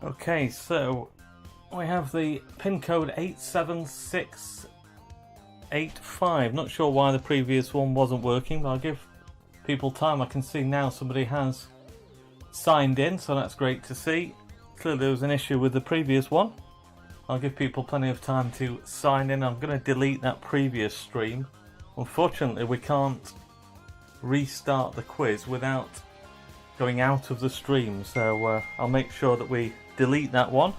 Okay, so we have the pin code 87685. Not sure why the previous one wasn't working, but I'll give people time. I can see now somebody has signed in, so that's great to see. Clearly there was an issue with the previous one. I'll give people plenty of time to sign in. I'm going to delete that previous stream. Unfortunately, we can't restart the quiz without going out of the stream, so I'll make sure that we delete that one.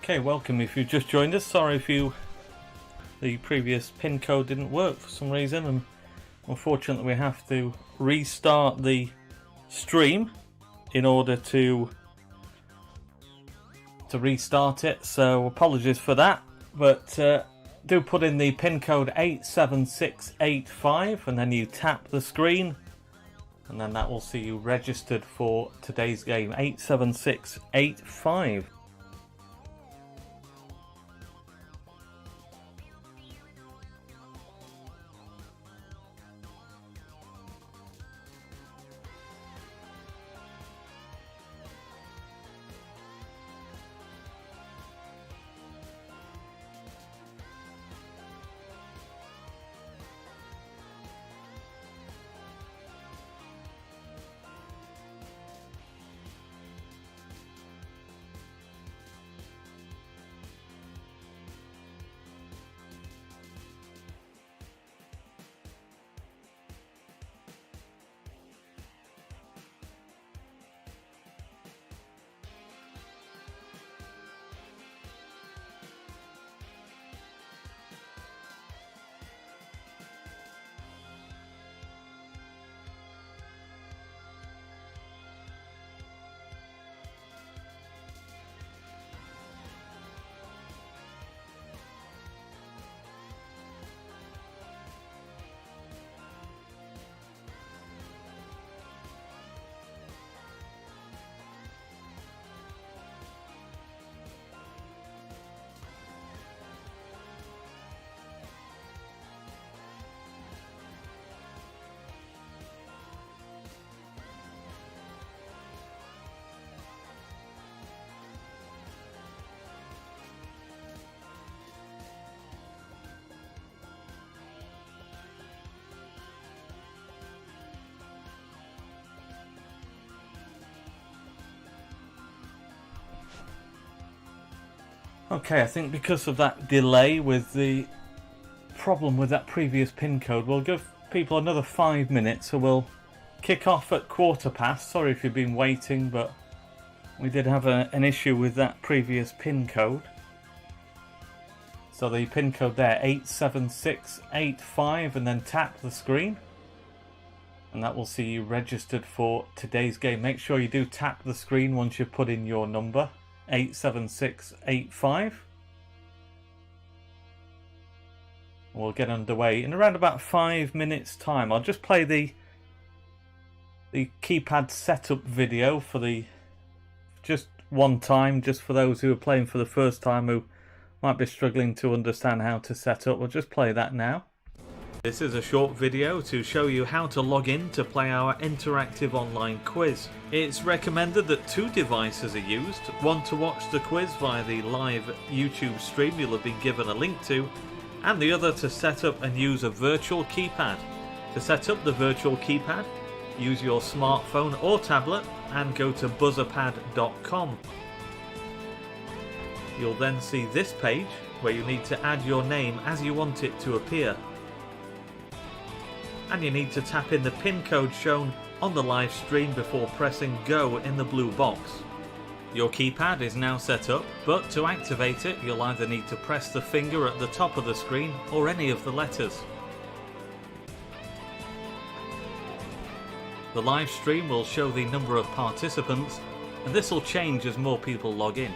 Okay, welcome if you've just joined us. Sorry if the previous pin code didn't work for some reason and unfortunately we have to restart the stream in order to restart it, so apologies for that, but do put in the pin code 87685 and then you tap the screen and then that will see you registered for today's game. 87685. Okay, I think because of that delay with the problem with that previous pin code, we'll give people another 5 minutes, so we'll kick off at past. Sorry if you've been waiting, but we did have an issue with that previous pin code. So the pin code there, 87685, and then tap the screen. And that will see you registered for today's game. Make sure you do tap the screen once you put in your number. 87685. We'll get underway in around about 5 minutes time. I'll just play the keypad setup video for just one time, just for those who are playing for the first time who might be struggling to understand how to set up. We'll just play that now. This is a short video to show you how to log in to play our interactive online quiz. It's recommended that 2 devices are used, one to watch the quiz via the live YouTube stream you'll have been given a link to, and the other to set up and use a virtual keypad. To set up the virtual keypad, use your smartphone or tablet and go to buzzerpad.com. You'll then see this page where you need to add your name as you want it to appear. And you need to tap in the pin code shown on the live stream before pressing go in the blue box. Your keypad is now set up, but to activate it you'll either need to press the finger at the top of the screen or any of the letters. The live stream will show the number of participants, and this will change as more people log in.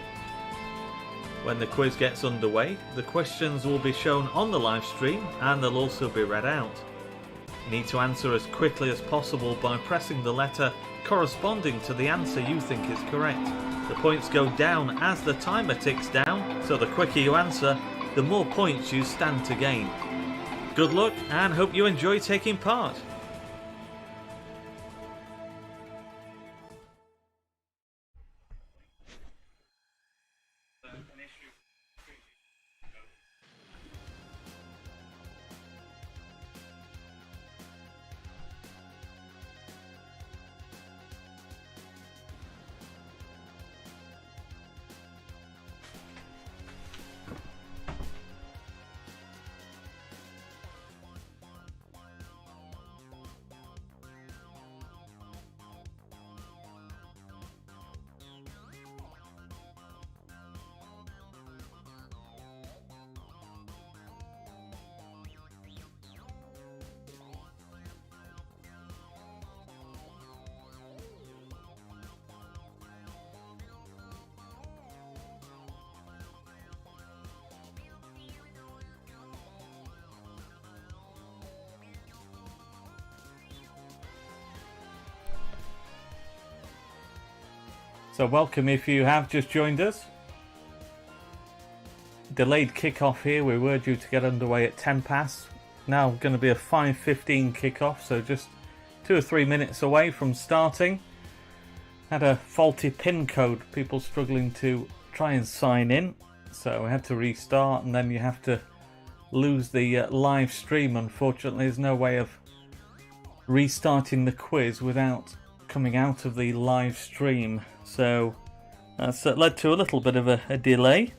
When the quiz gets underway, the questions will be shown on the live stream and they'll also be read out. You need to answer as quickly as possible by pressing the letter corresponding to the answer you think is correct. The points go down as the timer ticks down, so the quicker you answer, the more points you stand to gain. Good luck and hope you enjoy taking part. So welcome if you have just joined us. Delayed kickoff here. We were due to get underway at 10 past. Now going to be a 5:15 kickoff, so just 2 or 3 minutes away from starting. Had a faulty pin code, people struggling to try and sign in, so we had to restart, and then you have to lose the live stream. Unfortunately, there's no way of restarting the quiz without coming out of the live stream, so that's led to a little bit of a delay.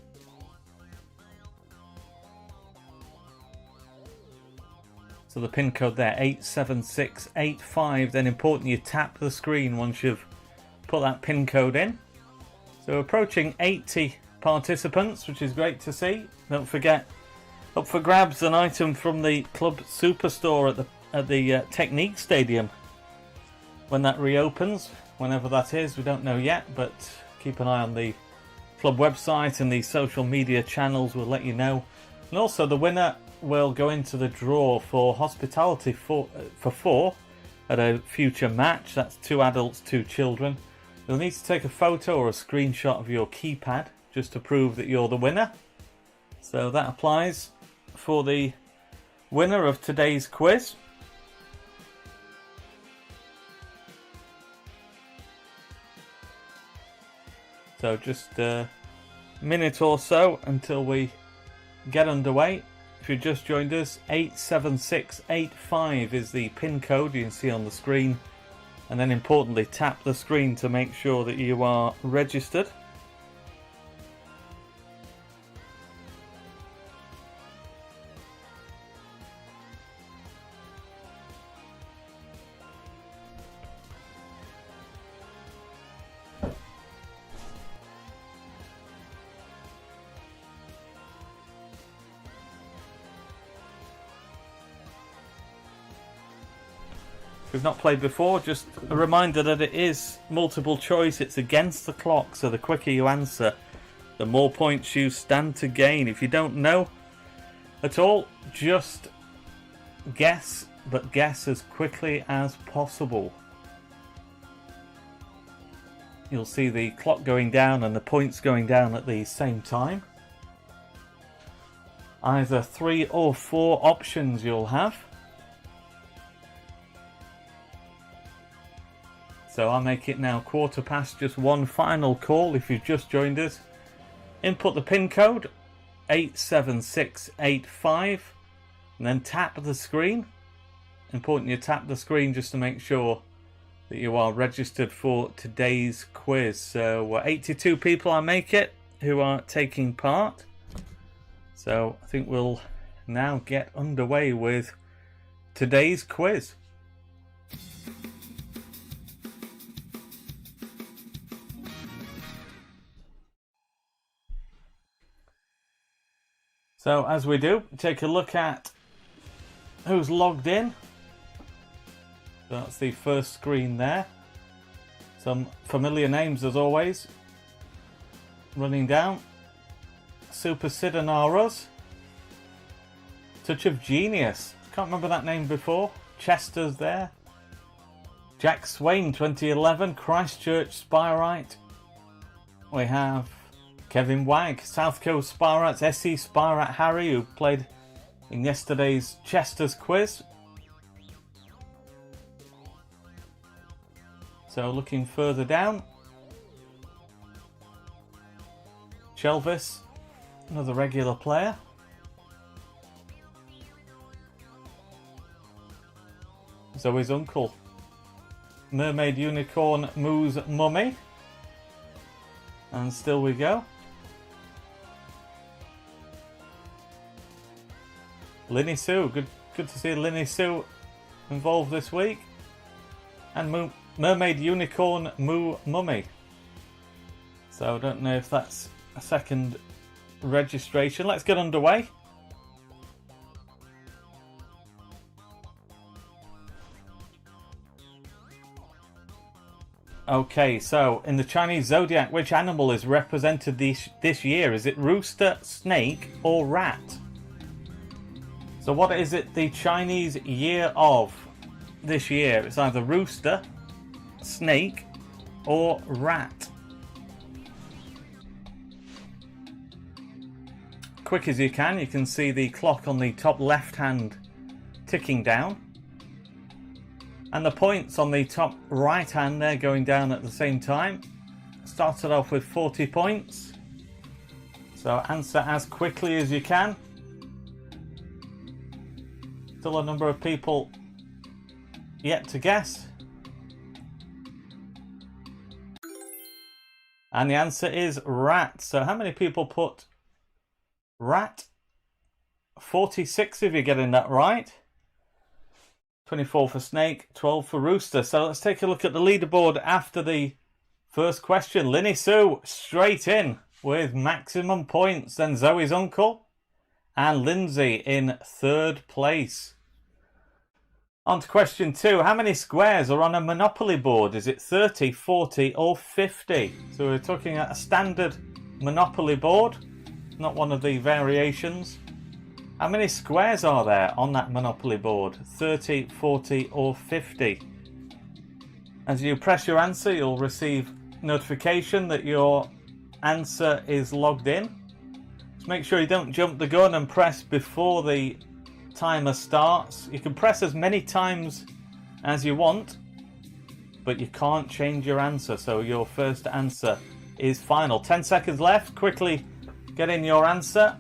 So the pin code there, 87685. Then important you tap the screen once you've put that pin code in. So approaching 80 participants, which is great to see. Don't forget, up for grabs an item from the Club Superstore at the Technique Stadium when that reopens, whenever that is, we don't know yet, but keep an eye on the club website and the social media channels will let you know. And also the winner will go into the draw for hospitality for 4 at a future match. That's 2 adults, 2 children. You'll need to take a photo or a screenshot of your keypad just to prove that you're the winner. So that applies for the winner of today's quiz. So just a minute or so until we get underway. If you just joined us, 87685 is the pin code you can see on the screen. And then importantly, tap the screen to make sure that you are registered. If you've not played before, just a reminder that it is multiple choice. It's against the clock, so the quicker you answer, the more points you stand to gain. If you don't know at all, just guess, but guess as quickly as possible. You'll see the clock going down and the points going down at the same time. Either 3 or 4 options you'll have. So I'll make it now 1:15, just one final call if you've just joined us. Input the pin code, 87685, and then tap the screen. Important you tap the screen just to make sure that you are registered for today's quiz. So 82 people, I make it, who are taking part. So I think we'll now get underway with today's quiz. So as we do, take a look at who's logged in. So that's the first screen there. Some familiar names as always. Running down. Super Sidanaros. Touch of Genius. Can't remember that name before. Chester's there. Jack Swain 2011. Christchurch Spirite. We have Kevin Wagg, South Coast Spirates, SC Spirat Harry, who played in yesterday's Chester's quiz. So looking further down, Chelvis, another regular player. Zoe's uncle, Mermaid Unicorn Moo's mummy. And still we go. Linny Sue, good to see Linny Sue involved this week. And Mermaid Unicorn Moo Mummy. So I don't know if that's a second registration. Let's get underway. Okay, so in the Chinese zodiac, which animal is represented this year? Is it rooster, snake, or rat? So what is it the Chinese year of this year? It's either rooster, snake, or rat. quick as you can see the clock on the top left hand ticking down. And the points on the top right hand there going down at the same time. Started off with 40 points. So answer as quickly as you can. Still a number of people yet to guess. And the answer is rat. So how many people put rat? 46 if you're getting that right. 24 for snake, 12 for rooster. So let's take a look at the leaderboard after the first question. Linny Sue straight in with maximum points. Then Zoe's uncle and Lindsay in third place. On to question 2. How many squares are on a Monopoly board? Is it 30, 40 or 50? So we're talking a standard Monopoly board, not one of the variations. How many squares are there on that Monopoly board? 30, 40 or 50? As you press your answer, you'll receive notification that your answer is logged in. Just make sure you don't jump the gun and press before the timer starts. You can press as many times as you want, but you can't change your answer, so your first answer is final. 10 seconds left. Quickly get in your answer.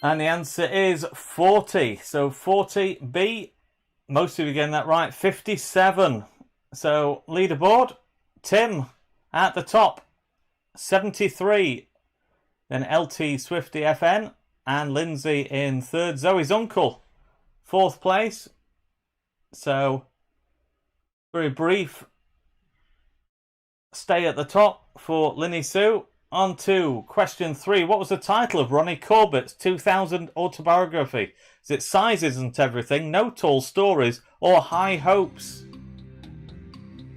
And the answer is 40. So 40B. Most of you getting that right. 57. So leaderboard, Tim at the top, 73. Then LT Swifty FN and Lindsay in third. Zoe's uncle, fourth place. So very brief stay at the top for Linny Sue. On to question 3. What was the title of Ronnie Corbett's 2000 autobiography? Is it Size Isn't Everything, No Tall Stories, or High Hopes?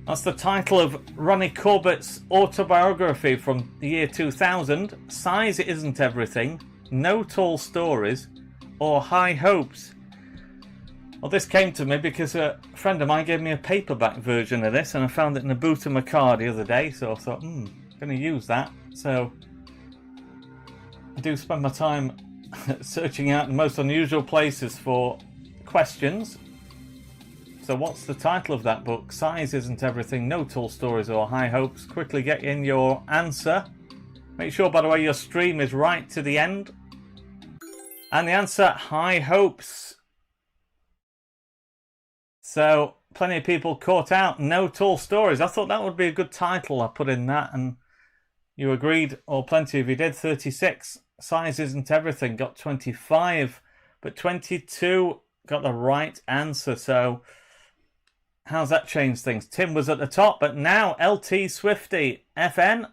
That's the title of Ronnie Corbett's autobiography from the year 2000. Size Isn't Everything, No Tall Stories, or High Hopes. Well, this came to me because a friend of mine gave me a paperback version of this, and I found it in the boot of my car the other day, so I thought, I'm going to use that. So I do spend my time searching out the most unusual places for questions. So what's the title of that book? Size Isn't Everything, No Tall Stories or High Hopes. Quickly get in your answer. Make sure, by the way, your stream is right to the end. And the answer, High Hopes. So plenty of people caught out No Tall Stories. I thought that would be a good title. I put in that and you agreed, or plenty of you did. 36. Size Isn't Everything got 25, but 22 got the right answer. So how's that changed things? Tim was at the top, but now LT Swifty FN,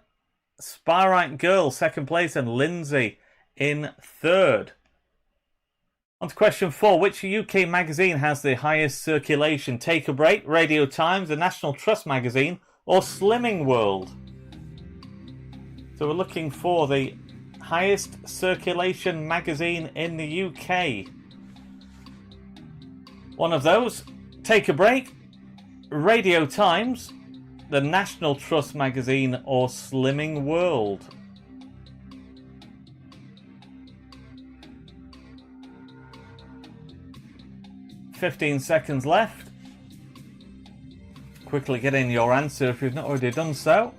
Spyrite Girl second place, and Lindsay in third. On to question 4. Which UK magazine has the highest circulation? Take a Break, Radio Times, the National Trust magazine, or Slimming World? So we're looking for the highest circulation magazine in the UK. One of those, Take a Break, Radio Times, the National Trust magazine, or Slimming World. "15 seconds left. Quickly get in your answer if you've not already done so.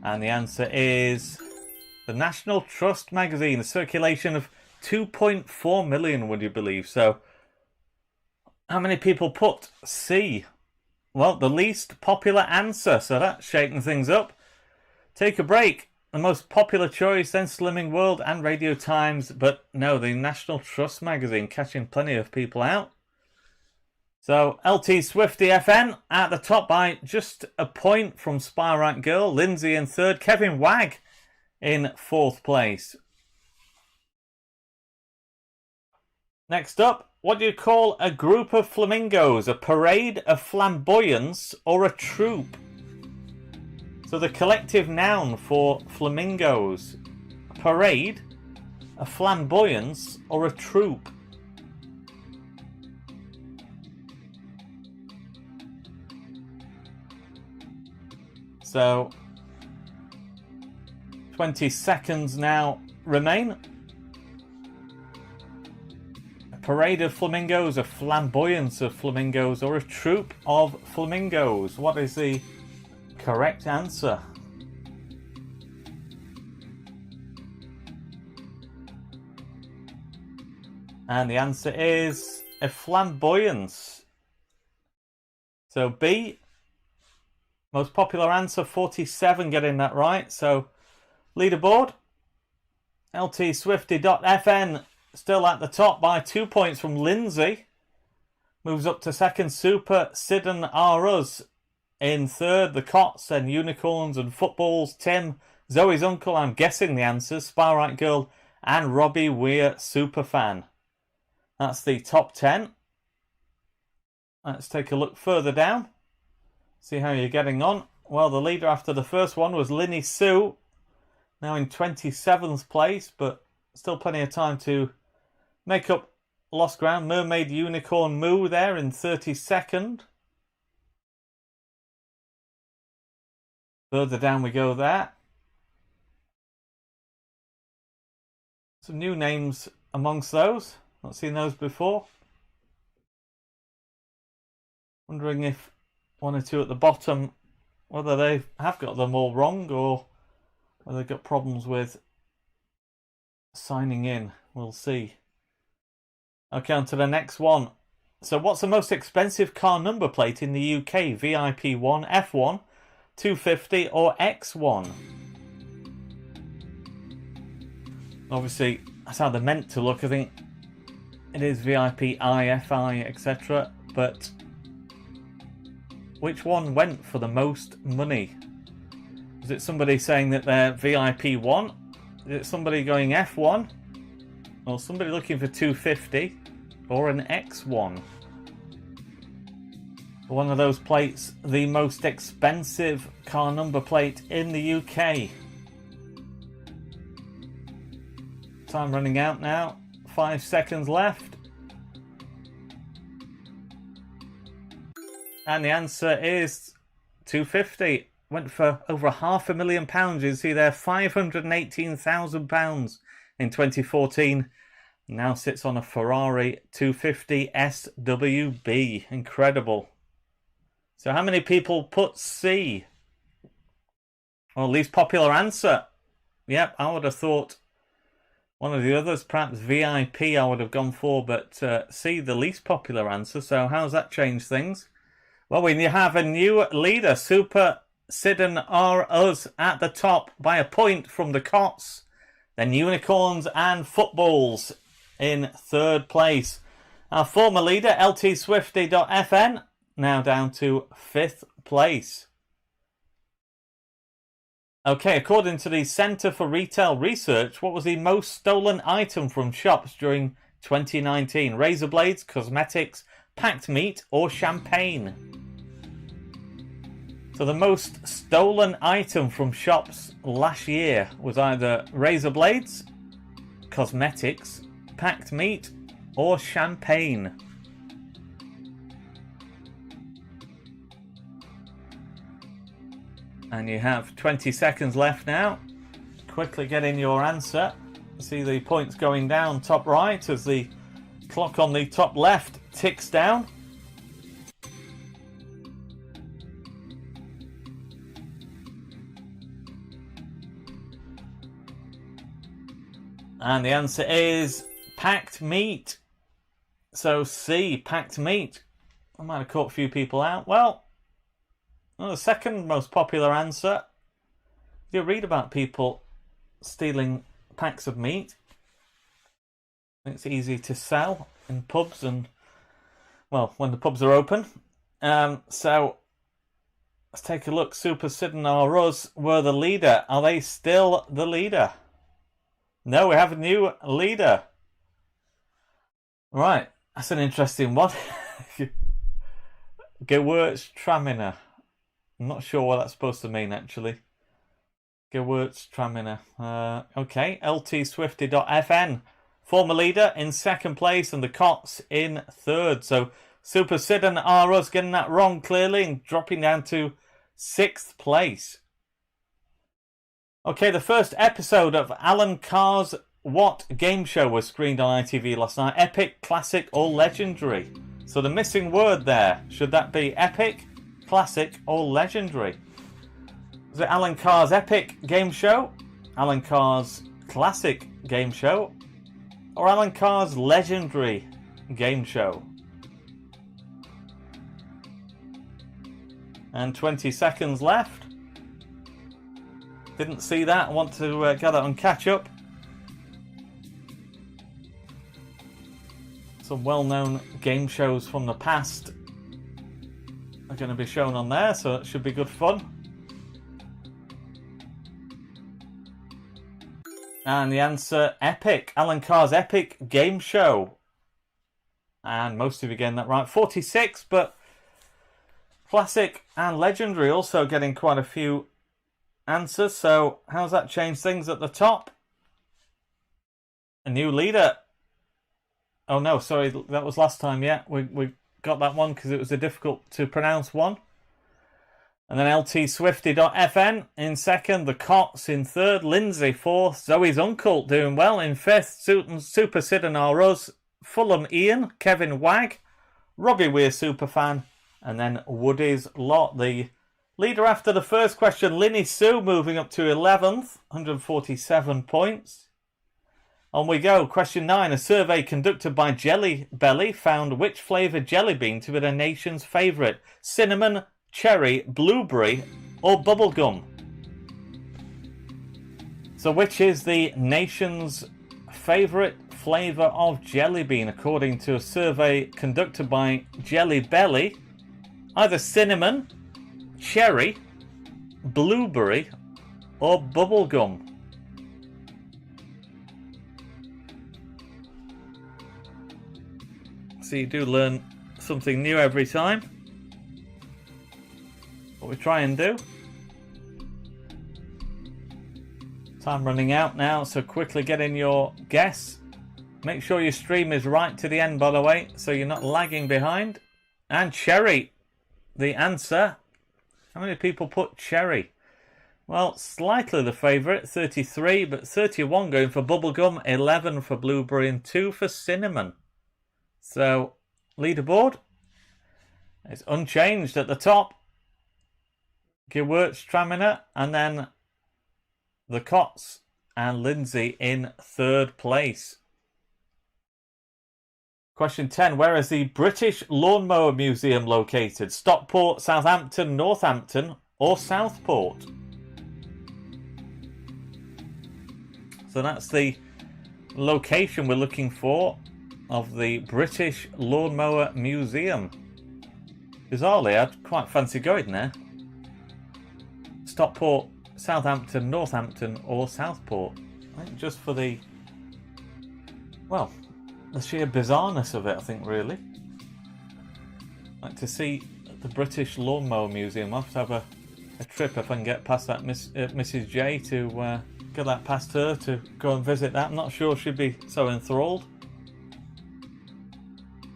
And the answer is the National Trust magazine, a circulation of 2.4 million, would you believe? So how many people put C? Well, the least popular answer, so that's shaking things up. Take a Break, the most popular choice, then Slimming World and Radio Times, but no, the National Trust magazine catching plenty of people out. So LT Swifty FN at the top by just a point from Spyrite Girl. Lindsay in third. Kevin Wag in fourth place. Next up, what do you call a group of flamingos? A parade, a flamboyance, or a troop? So the collective noun for flamingos: a parade, a flamboyance, or a troop? So 20 seconds now remain. A parade of flamingos, a flamboyance of flamingos, or a troop of flamingos? What is the correct answer? And the answer is a flamboyance. So B, most popular answer, 47 getting that right. So leaderboard, LTSwifty.fn still at the top by 2 points from Lindsay. Moves up to second. Super Sidon R Us in third. The Cots and Unicorns and Footballs. Tim, Zoe's uncle, I'm guessing the answers. Spyrite Girl and Robbie Weir Superfan. That's the top 10. Let's take a look further down. See how you're getting on. Well, the leader after the first one was Linny Sue. Now in 27th place, but still plenty of time to make up lost ground. Mermaid Unicorn Moo there in 32nd. Further down we go there. Some new names amongst those. Not seen those before. Wondering if one or two at the bottom, whether they have got them all wrong or whether they've got problems with signing in. We'll see. Okay, on to the next one. So what's the most expensive car number plate in the UK? VIP1, F1, 250 or X1? Obviously, that's how they're meant to look. I think it is VIP, IFI, etc. But which one went for the most money? Is it somebody saying that they're VIP1? Is it somebody going F1? Or somebody looking for 250? Or an X1? One of those plates, the most expensive car number plate in the UK. Time running out now. 5 seconds left. And the answer is 250. Went for over £500,000. You see there, £518,000 in 2014. Now sits on a Ferrari 250 SWB. Incredible. So how many people put C? Well, least popular answer. Yep, I would have thought one of the others, perhaps VIP, I would have gone for, but C, the least popular answer. So how's that change things? Well, we have a new leader, Super Sidon R Us at the top by a point from the Cots. Then Unicorns and Footballs in third place. Our former leader, LTSwifty.fn, now down to 5th place. Okay, according to the Centre for Retail Research, what was the most stolen item from shops during 2019? Razor blades, cosmetics, packed meat, or champagne? So the most stolen item from shops last year was either razor blades, cosmetics, packed meat, or champagne. And you have 20 seconds left now. Quickly get in your answer. See the points going down top right as the clock on the top left ticks down. And the answer is packed meat. So C, packed meat. I might have caught a few people out. Well, the second most popular answer. You read about people stealing packs of meat. It's easy to sell in pubs and, well, when the pubs are open. So let's take a look. Super Sidon R Us were the leader. Are they still the leader? No, we have a new leader. Right, that's an interesting one. Gewürztraminer. I'm not sure what that's supposed to mean, actually. Gewürztraminer. Okay, LTSwifty.fn. Former leader in second place and the Cots in third. So Super Sidon R Us getting that wrong clearly and dropping down to 6th place. Okay, the first episode of Alan Carr's What game show was screened on ITV last night? Epic, classic, or legendary? So the missing word there, should that be epic, classic, or legendary? Was it Alan Carr's epic game show, Alan Carr's classic game show, or Alan Carr's legendary game show? And 20 seconds left. Didn't see that. I want to get that on catch up. Some well-known game shows from the past are going to be shown on there, so it should be good fun. And the answer, epic. Alan Carr's epic game show. And most of you getting that right. 46, but classic and legendary also getting quite a few answers. So how's that changed things at the top? A new leader. Oh no, sorry, that was last time. Yeah, we got that one because it was a difficult to pronounce one. And then LTSwifty.fn in second, The Cots in third, Lindsay fourth, Zoe's Uncle doing well in fifth, Super Sid and R Us, Fulham Ian, Kevin Wag, Robbie Weir Superfan, and then Woody's Lot. The leader after the first question, Linny Sue, moving up to 11th, 147 points. On we go. Question 9. A survey conducted by Jelly Belly found which flavour jelly bean to be the nation's favourite? Cinnamon, cherry, blueberry, or bubblegum? So which is the nation's favourite flavour of jelly bean according to a survey conducted by Jelly Belly? Either cinnamon, cherry, blueberry, or bubblegum? So you do learn something new every time. What we try and do. Time running out now, so quickly get in your guess. Make sure your stream is right to the end, by the way, so you're not lagging behind. And cherry, the answer. How many people put cherry? Well, slightly the favourite, 33, but 31 going for bubblegum, 11 for blueberry, and 2 for cinnamon. So, leaderboard is unchanged at the top. Gewurz, Traminer, and then the Cots and Lindsay in third place. Question 10. Where is the British Lawnmower Museum located? Stockport, Southampton, Northampton, or Southport? So that's the location we're looking for of the British Lawnmower Museum. Bizarrely, I'd quite fancy going there. Stockport, Southampton, Northampton, or Southport. I think just for the, well, the sheer bizarreness of it, I think, really. I'd like to see the British Lawnmower Museum. I'll have to have a trip if I can get past that Mrs. J to get that past her to go and visit that. I'm not sure she'd be so enthralled.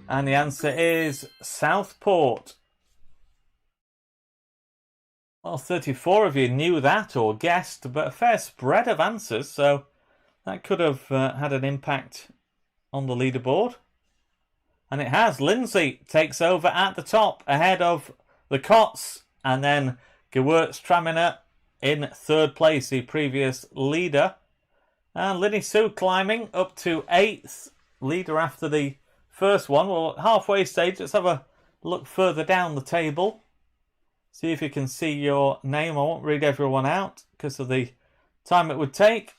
And the answer is Southport. Well, 34 of you knew that or guessed, but a fair spread of answers, so that could have had an impact on the leaderboard. And it has. Lindsay takes over at the top, ahead of the Cots, and then Gewurz Traminer in third place, the previous leader. And Linny Sue climbing up to 8th, leader after the first one. Well, halfway stage, let's have a look further down the table. See if you can see your name. I won't read everyone out because of the time it would take.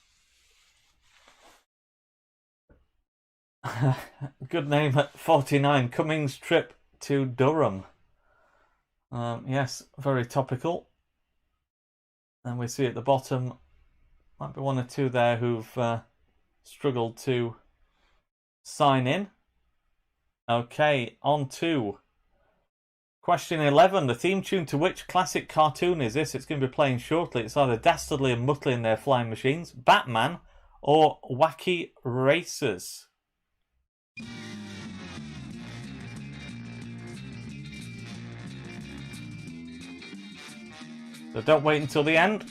Good name at 49. Cummings trip to Durham. Yes, very topical. And we see at the bottom, might be one or two there who've struggled to sign in. Okay, on to question 11. The theme tune to which classic cartoon is this? It's going to be playing shortly. It's either Dastardly and Muttley in their flying machines, Batman, or Wacky Racers. So don't wait until the end.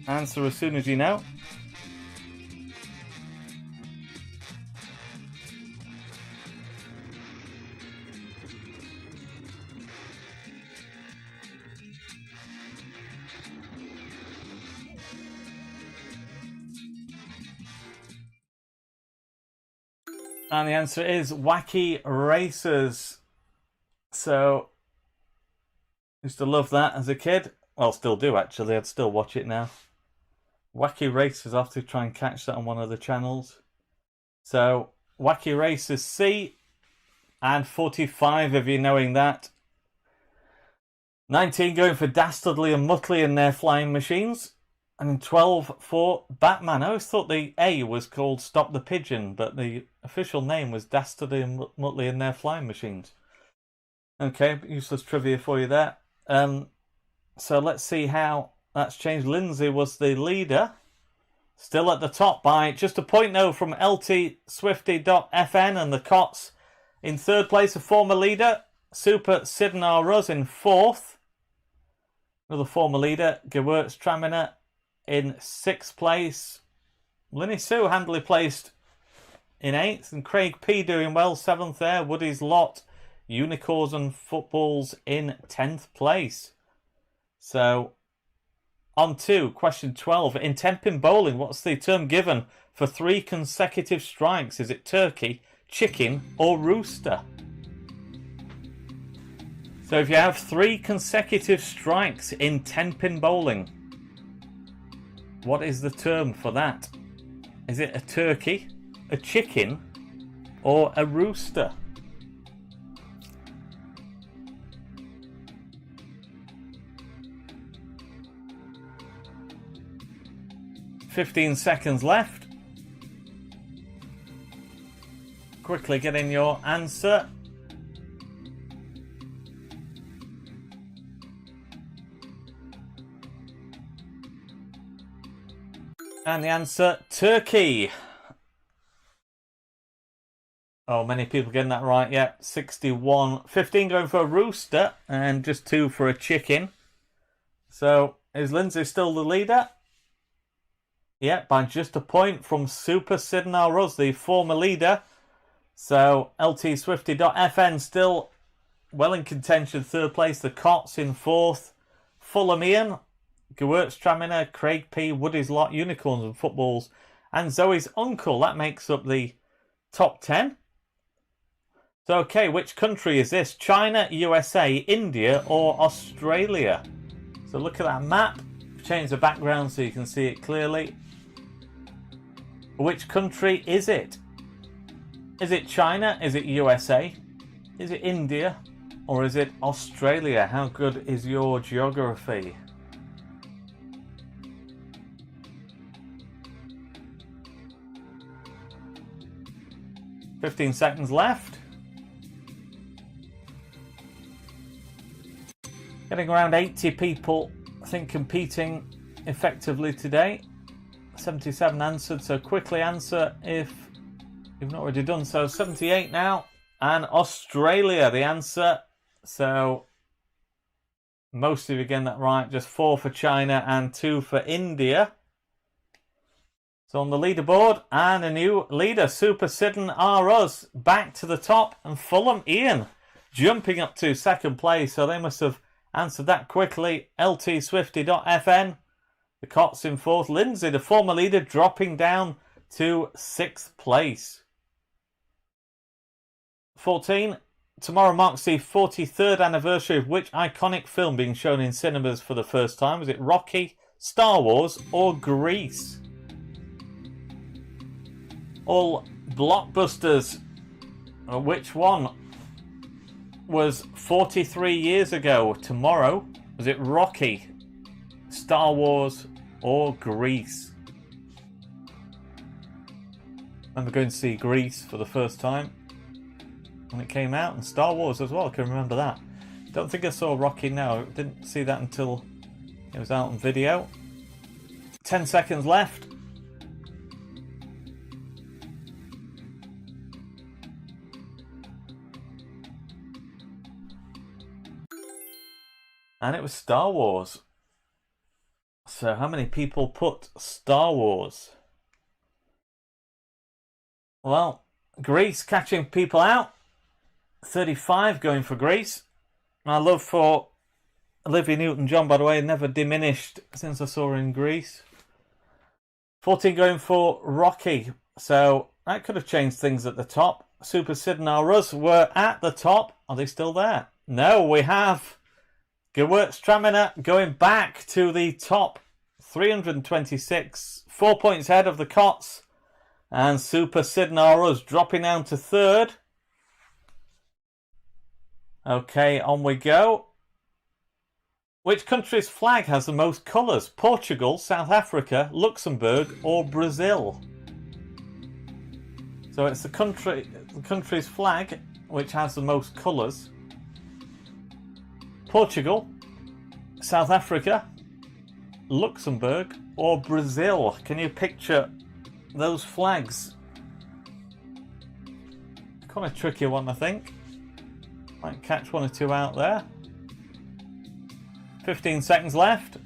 Answer as soon as you know. And the answer is Wacky Racers. So, used to love that as a kid. Well, still do actually. I'd still watch it now. Wacky Racers. I have to try and catch that on one of the channels. So, Wacky Racers C. And 45 of you knowing that. 19 going for Dastardly and Muttley and their flying machines. And 12 for Batman. I always thought the A was called Stop the Pigeon, but the official name was Dastardly and Muttley and their flying machines. Okay, useless trivia for you there. So let's see how that's changed. Lindsay was the leader. Still at the top by just a point though from LTSwifty.fn, and the Cots in third place, a former leader. Super Sidnar Ruz in fourth. Another former leader, Gewurz Traminer in sixth place. Linny Sue handily placed in eighth, and Craig P doing well, seventh there. Woody's Lot, Unicorns and Footballs in 10th place. So, on to question 12. In 10-pin bowling, what's the term given for 3 consecutive strikes? Is it turkey, chicken, or rooster? So if you have 3 consecutive strikes in 10-pin bowling, what is the term for that? Is it a turkey, a chicken, or a rooster? "15 seconds left. Quickly get in your answer. And the answer, turkey. Oh, many people getting that right. Yeah, 61. 15 going for a rooster and just 2 for a chicken. So, is Lindsay still the leader? Yeah, by just a point from Super Sidnar Ruz, the former leader. So, LTSwifty.fn still well in contention. Third place, the Cots in fourth. Fulham Ian, Gewurz Traminer, Craig P, Woody's Lot, Unicorns and Footballs, and Zoe's Uncle. That makes up the top 10. So, okay, which country is this? China, USA, India, or Australia? So look at that map. Change the background so you can see it clearly. Which country is it? Is it China? Is it USA? Is it India? Or is it Australia? How good is your geography? "15 seconds left. Getting around 80 people, I think, competing effectively today. 77 answered, so quickly answer if you've not already done so. 78 now, and Australia, the answer. So most of you getting that right, just 4 for China and 2 for India. So on the leaderboard, and a new leader, Super Sidnar Ruz, back to the top, and Fulham Ian jumping up to second place. So they must have answered that quickly. LTSwifty.fn, the Cots in fourth. Lindsay, the former leader, dropping down to 6th place. 14. Tomorrow marks the 43rd anniversary of which iconic film being shown in cinemas for the first time? Is it Rocky, Star Wars, or Grease? All blockbusters. Which one was 43 years ago tomorrow? Was it Rocky, Star Wars, or Grease? I remember going to see Grease for the first time when it came out, and Star Wars as well. I can remember that. Don't think I saw Rocky now. Didn't see that until it was out on video. 10 seconds left. And it was Star Wars. So how many people put Star Wars? Well, Greece catching people out. 35 going for Greece. My love for Olivia Newton-John, by the way, never diminished since I saw her in Greece. 14 going for Rocky. So that could have changed things at the top. Super Sid and Rus were at the top. Are they still there? No, we have Gewürztraminer going back to the top. 326. 4 points ahead of the Cots. And Super Sid and Rus dropping down to third. Okay, on we go. Which country's flag has the most colours? Portugal, South Africa, Luxembourg, or Brazil? So it's the country's flag which has the most colours. Portugal, South Africa, Luxembourg, or Brazil? Can you picture those flags? Quite a tricky one, I think. Might catch one or two out there. 15 seconds left.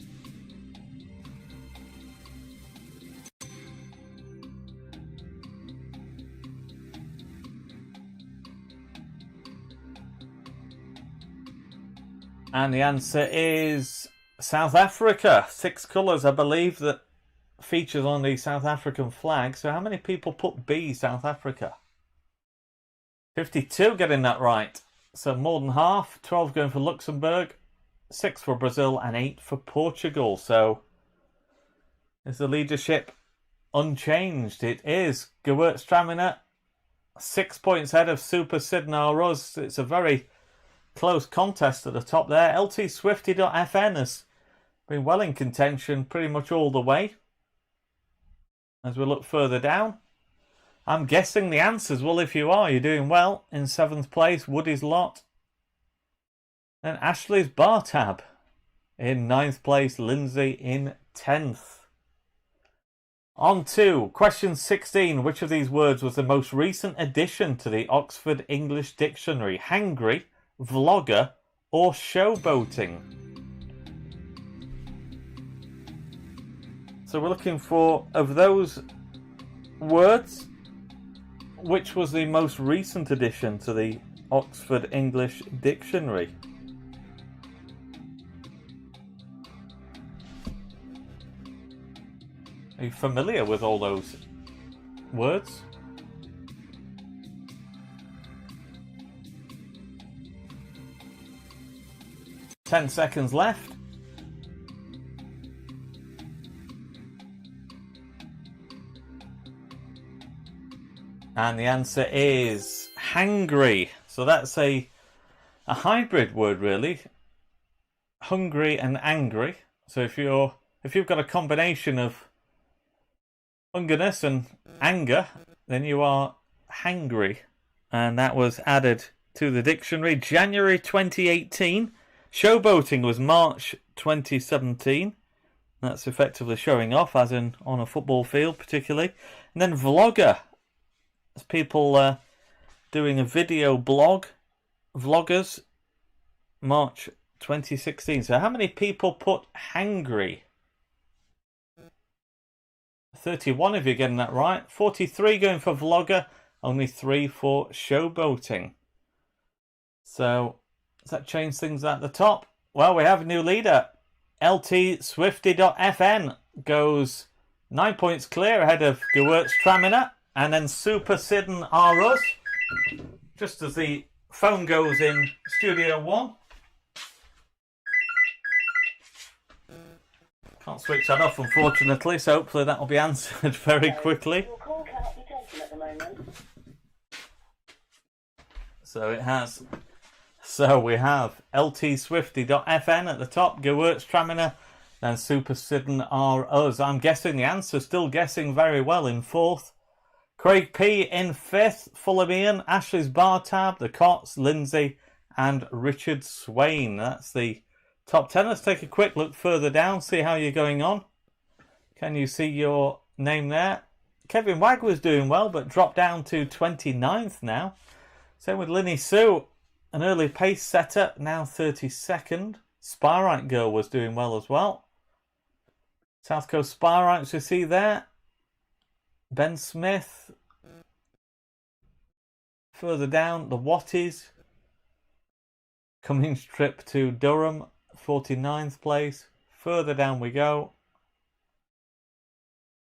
And the answer is South Africa. 6 colours, I believe, that features on the South African flag. So how many people put B, South Africa? 52 getting that right. So more than half. 12 going for Luxembourg, 6 for Brazil, and 8 for Portugal. So is the leadership unchanged? It is. Gewürztraminer 6 points ahead of Super Sid and Rus. It's a very close contest at the top there. LTSwifty.fn has been well in contention pretty much all the way. As we look further down, I'm guessing the answers. Well, if you are, you're doing well. In 7th place, Woody's Lot. And Ashley's Bar Tab. In 9th place, Lindsay in 10th. On to question 16. Which of these words was the most recent addition to the Oxford English Dictionary? Hangry, vlogger, or showboating? So we're looking for, of those words, which was the most recent addition to the Oxford English Dictionary? Are you familiar with all those words? Ten seconds left. And the answer is hangry. So that's a hybrid word, really. Hungry and angry. So if you've got a combination of hungerness and anger, then you are hangry. And that was added to the dictionary January 2018. Showboating was March 2017. That's effectively showing off, as in on a football field particularly. And then vlogger. It's people doing a video blog. Vloggers, March 2016. So how many people put hangry? 31 of you getting that right. 43 going for vlogger. Only 3 for showboating. So does that change things at the top? Well, we have a new leader. LTSwifty.fn goes 9 points clear ahead of Gewürztraminer. And then Super Sid and Rus. Just as the phone goes in Studio 1. Can't switch that off, unfortunately, so hopefully that will be answered very quickly. Your call cannot be taken at the moment. So it has. So we have LTSwifty.fn at the top, Gewürztraminer, and Super Sid and Rus. I'm guessing the answer, still guessing very well in 4th. Craig P in 5th, Fulham Ian, Ashley's Bar Tab, the Cots, Lindsay, and Richard Swain. That's the top 10. Let's take a quick look further down, see how you're going on. Can you see your name there? Kevin Wag was doing well, but dropped down to 29th now. Same with Linny Sue, an early pace setter, now 32nd. Spyrite Girl was doing well as well. South Coast Spyrites you see there. Ben Smith. Further down, the Watties. Cummings trip to Durham, 49th place. Further down we go.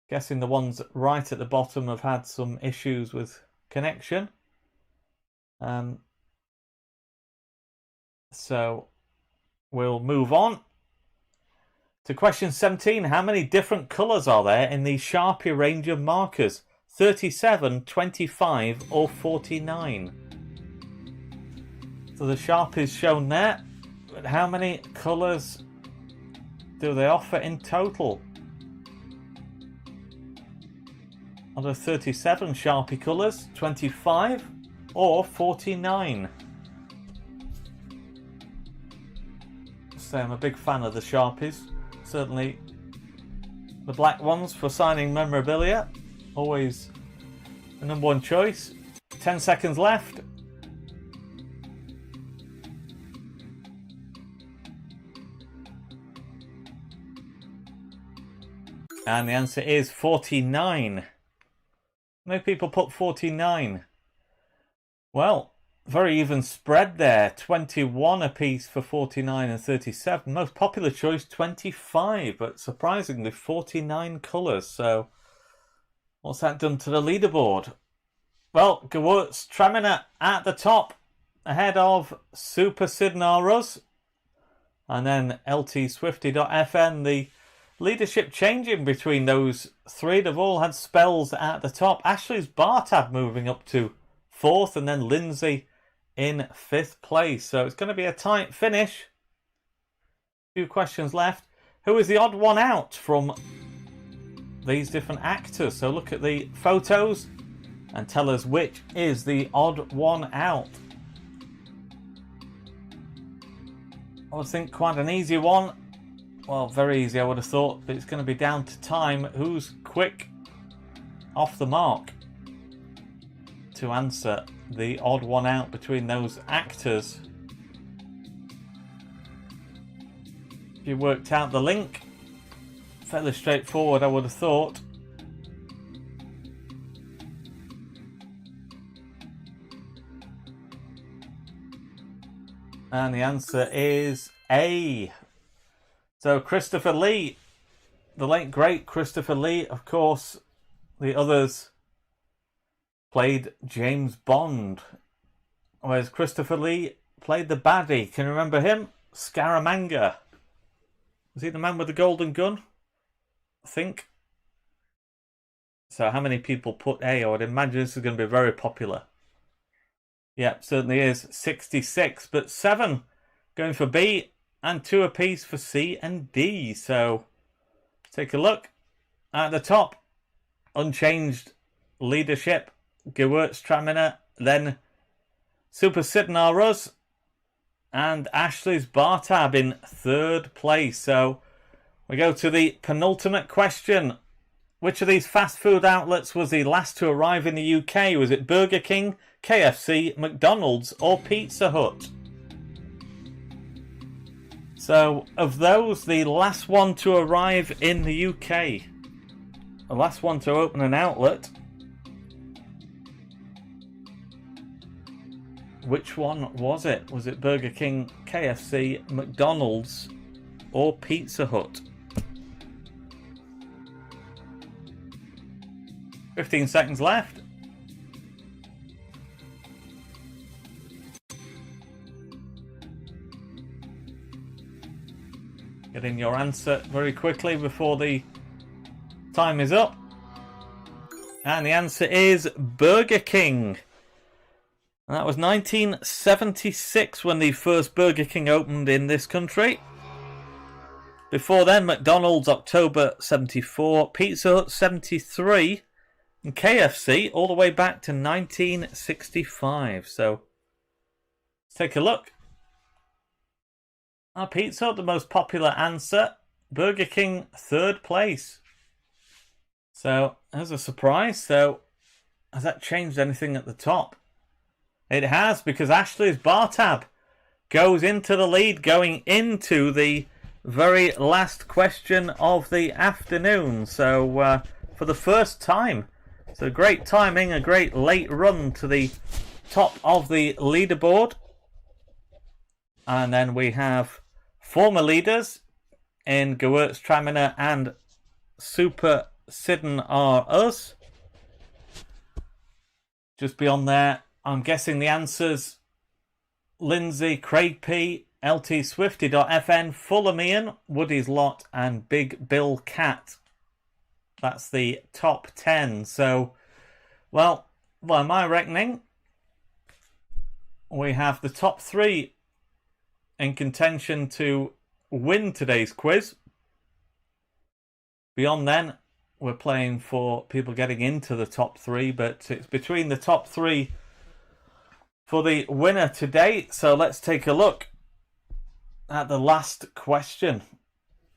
Guessing the ones right at the bottom have had some issues with connection. So we'll move on to question 17. How many different colours are there in the Sharpie range of markers? 37, 25 or 49? So the Sharpie is shown there. But how many colours do they offer in total? Are there 37 Sharpie colours, 25 or 49? So I'm a big fan of the Sharpies. Certainly the black ones for signing memorabilia. Always the number one choice. 10 seconds left. And the answer is 49. Many people put 49. Well, very even spread there. 21 apiece for 49 and 37. Most popular choice, 25. But surprisingly, 49 colours. So, what's that done to the leaderboard? Well, Gewurz Traminer at the top. Ahead of Super Sidnarus. And then LT Swifty.fm. The leadership changing between those three. They've all had spells at the top. Ashley's Bartab moving up to 4th, and then Lindsay in 5th place. So it's going to be a tight finish. A few questions left. Who is the odd one out from these different actors? So look at the photos and tell us which is the odd one out. I would think quite an easy one. Well, very easy I would have thought, but it's going to be down to time. Who's quick off the mark to answer the odd one out between those actors? If you worked out the link, fairly straightforward I would have thought. And the answer is A. So Christopher Lee, the late great Christopher Lee, of course, the others played James Bond, whereas Christopher Lee played the baddie. Can you remember him? Scaramanga. Was he the man with the golden gun? I think. So how many people put A? I would imagine this is going to be very popular. Yep, certainly is. 66, but 7 going for B. And 2 apiece for C and D. So, take a look. At the top, unchanged leadership. Gewurz Traminer. Then Super Sidnarus. And Ashley's Bartab in 3rd place. So, we go to the penultimate question. Which of these fast food outlets was the last to arrive in the UK? Was it Burger King, KFC, McDonald's or Pizza Hut? So, of those, the last one to arrive in the UK, the last one to open an outlet, which one was it? Was it Burger King, KFC, McDonald's, or Pizza Hut? 15 seconds left. Get in your answer very quickly before the time is up. And the answer is Burger King. And that was 1976 when the first Burger King opened in this country. Before then, McDonald's October 74, Pizza Hut 73, and KFC all the way back to 1965. So, let's take a look. Our Pizza Hut, the most popular answer. Burger King, 3rd place. So, there's a surprise. So, has that changed anything at the top? It has, because Ashley's Bartab goes into the lead, going into the very last question of the afternoon. So for the first time, so great timing, a great late run to the top of the leaderboard. And then we have former leaders in Gewurz Traminer and Super Sidden are us. Just beyond there, I'm guessing the answers: Lindsay, Craig P, LT Swifty.fn, Fulham Ian, Woody's Lot, and Big Bill Cat. That's the top 10. So, well, by my reckoning, we have the top 3 in contention to win today's quiz. Beyond then, we're playing for people getting into the top 3, but it's between the top 3 for the winner today. So let's take a look at the last question.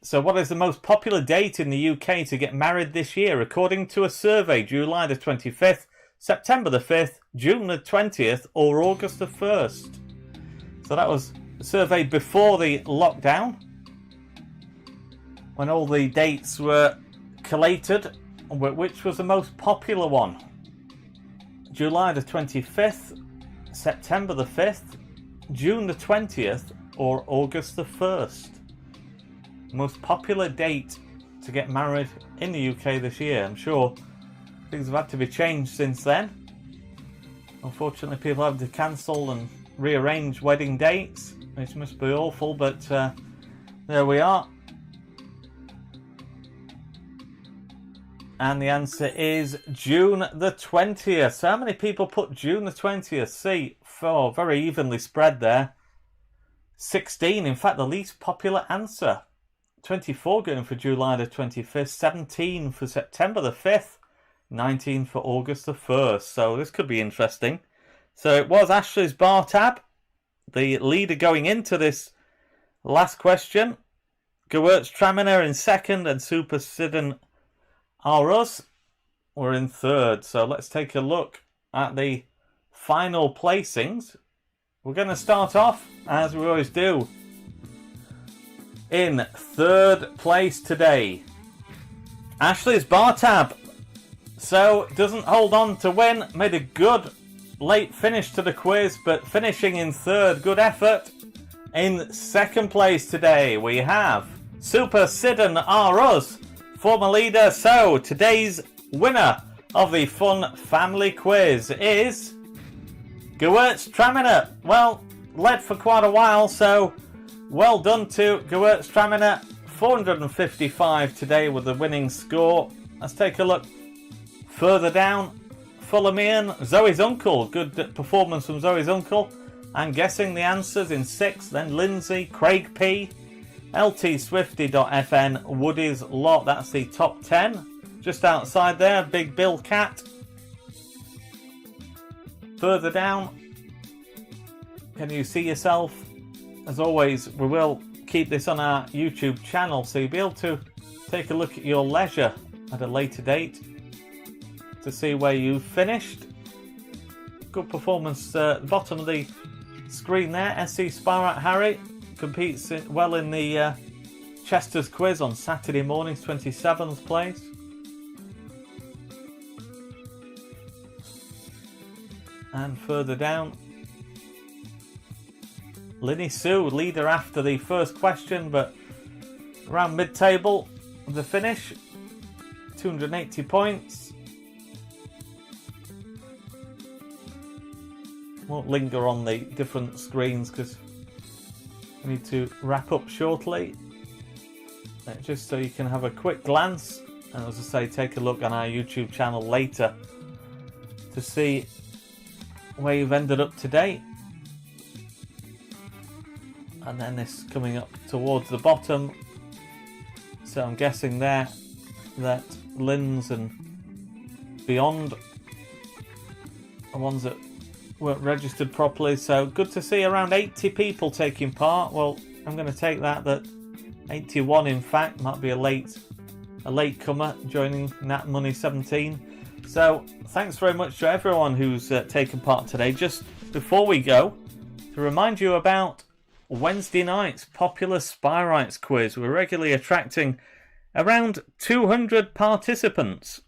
So what is the most popular date in the UK to get married this year? According to a survey, July the 25th, September the 5th, June the 20th, or August the 1st. So that was a survey before the lockdown, when all the dates were collated. Which was the most popular one? July the 25th, September the 5th, June the 20th, or August the 1st? Most popular date to get married in the UK this year. I'm sure things have had to be changed since then. Unfortunately, people have to cancel and rearrange wedding dates, which must be awful, but there we are. And the answer is June the 20th. So how many people put June the 20th? See, very evenly spread there. 16, in fact, the least popular answer. 24 going for July the 25th, 17 for September the 5th, 19 for August the 1st. So this could be interesting. So it was Ashley's Bar Tab, the leader going into this last question. Gewurz Traminer in second, and Super Sidden are us. We're in third. So let's take a look at the final placings. We're going to start off, as we always do, in third place today. Ashley's Bar Tab. So doesn't hold on to win. Made a good late finish to the quiz, but finishing in third. Good effort. In second place today, we have Super Sidden are us, former leader. So today's winner of the Fun Family Quiz is Gewurz Traminer. Well, led for quite a while, so well done to Gewurz Traminer. 455 today with the winning score. Let's take a look further down. Fulham Ian, Zoe's uncle. Good performance from Zoe's uncle. I'm guessing the answers in 6th. Then Lindsay, Craig P, LT Swifty.fn, Woody's Lot. That's the top 10. Just outside there, Big Bill Cat. Further down, can you see yourself? As always, we will keep this on our YouTube channel, so you'll be able to take a look at your leisure at a later date to see where you finished. Good performance at the bottom of the screen there. SC Spirat Harry competes well in the Chester's quiz on Saturday mornings, 27th place. And further down, Linny Sue, leader after the first question, but around mid-table of the finish, 280 points. Won't linger on the different screens because we need to wrap up shortly. Just so you can have a quick glance, and as I say, take a look on our YouTube channel later to see where you've ended up today. And then this coming up towards the bottom. So I'm guessing there that Lynn's and beyond are ones that weren't registered properly. So good to see around 80 people taking part. Well, I'm going to take that 81 in fact might be a late comer joining Nat Money 17. So thanks very much to everyone who's taken part today. Just before we go, to remind you about Wednesday night's popular Spy Rights quiz. We're regularly attracting around 200 participants,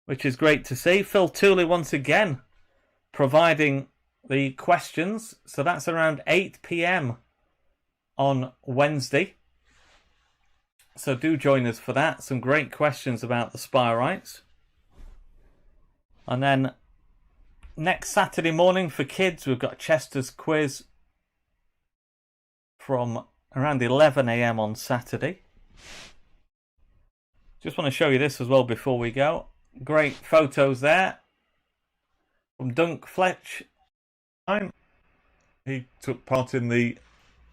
which is great to see. Phil Tooley once again providing the questions. So that's around 8 p.m. on Wednesday. So do join us for that. Some great questions about the Spy Rights. And then next Saturday morning for kids, we've got Chester's quiz from around 11 a.m. on Saturday. Just want to show you this as well before we go. Great photos there from Dunk Fletch. He took part in the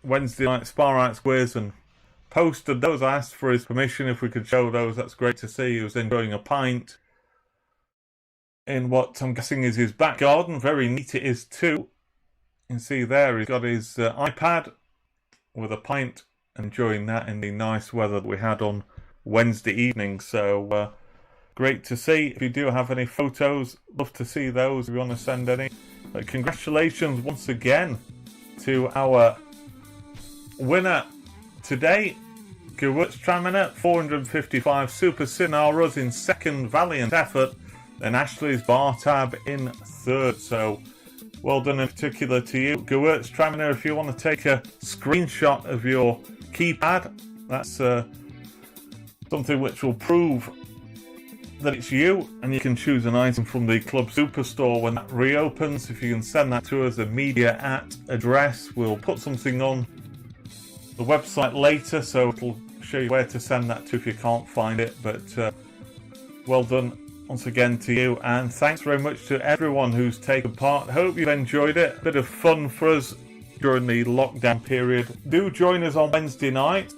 Wednesday night Spy Rights quiz and posted those. I asked for his permission if we could show those. That's great to see. He was enjoying a pint in what I'm guessing is his back garden. Very neat it is too. You can see there he's got his iPad with a pint, enjoying that in the nice weather that we had on Wednesday evening. So great to see. If you do have any photos, love to see those if you want to send any. But congratulations once again to our winner today, Gewürztraminer, 455 Super Sinaras in second valiant effort, then Ashley's Bar Tab in third. So well done in particular to you, Gewürztraminer. If you want to take a screenshot of your keypad, that's something which will prove that it's you, and you can choose an item from the Club Superstore when that reopens. If you can send that to us, a media@ address, we'll put something on the website later, so it'll show you where to send that to if you can't find it. But well done once again to you, and thanks very much to everyone who's taken part. Hope you've enjoyed it. A bit of fun for us during the lockdown period. Do join us on Wednesday night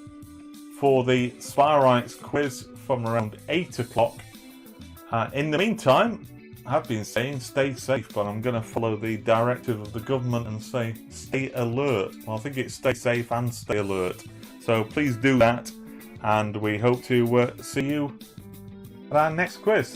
for the Spy Rights quiz from around 8 o'clock. In the meantime, I've been saying stay safe, but I'm going to follow the directive of the government and say stay alert. Well, I think it's stay safe and stay alert. So please do that, and we hope to see you at our next quiz.